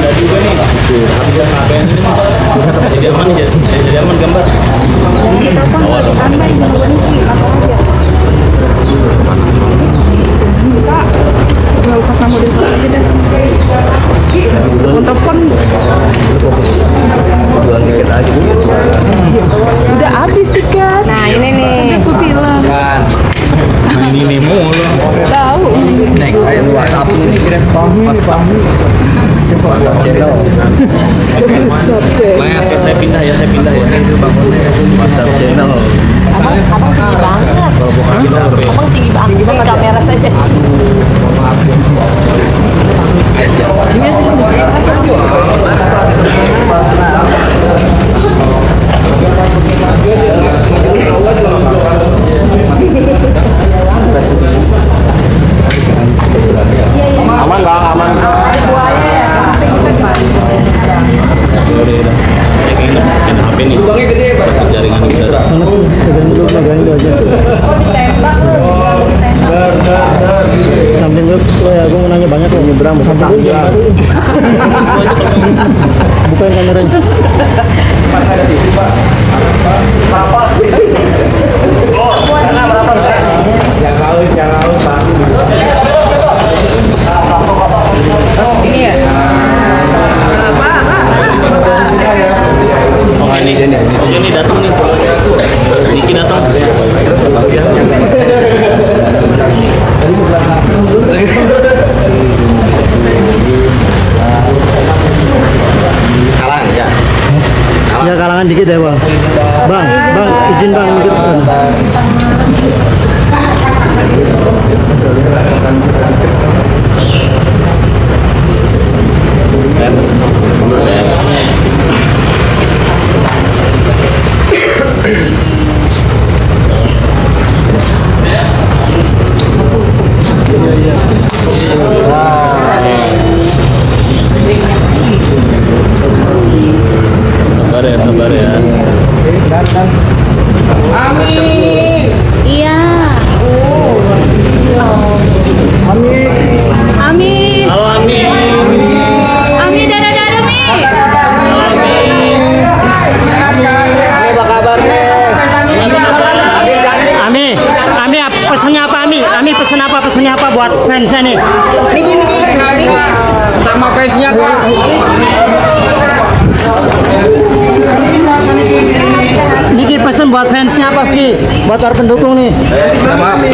ada juga nih. Habis HP ini mah. Jadi aman gambar. Telepon lagi standby di luar negeri, lapor aja. Kita nggak lupa sama dia satu aja deh. Telepon Jual tiket aja udah habis tiket. Nah ini nih. Aku bilang kan. Ini mulu. tahu. Naik kayak WhatsApp ini kirim WhatsApp. WhatsApp channel. Subjek. Mas, saya pindah ya. WhatsApp channel. Abang tinggi banget. Abang tinggi banget. Kamera saja. Aman bang, aman. Saya keinget main HP nih. Jaringan kita. Samping gue, ya gue mau nanya banyak loh. Nyebrang, samping gue bukan kameranya. Oh ini datang nih. Niki datang. Kalah ya. Ya kalangan dikit ya bang. Bang, izin bang. Menurut saya. Sabar ya. Iya. Amin. Halo Amin. Amin dadah Mi. Apa kabarnya? Ami pesennya apa Ami pesennya apa buat fansnya nih? Sama face-nya kak. Niki pesen buat fansnya apa Ki? Buat para pendukung nih. Maaf.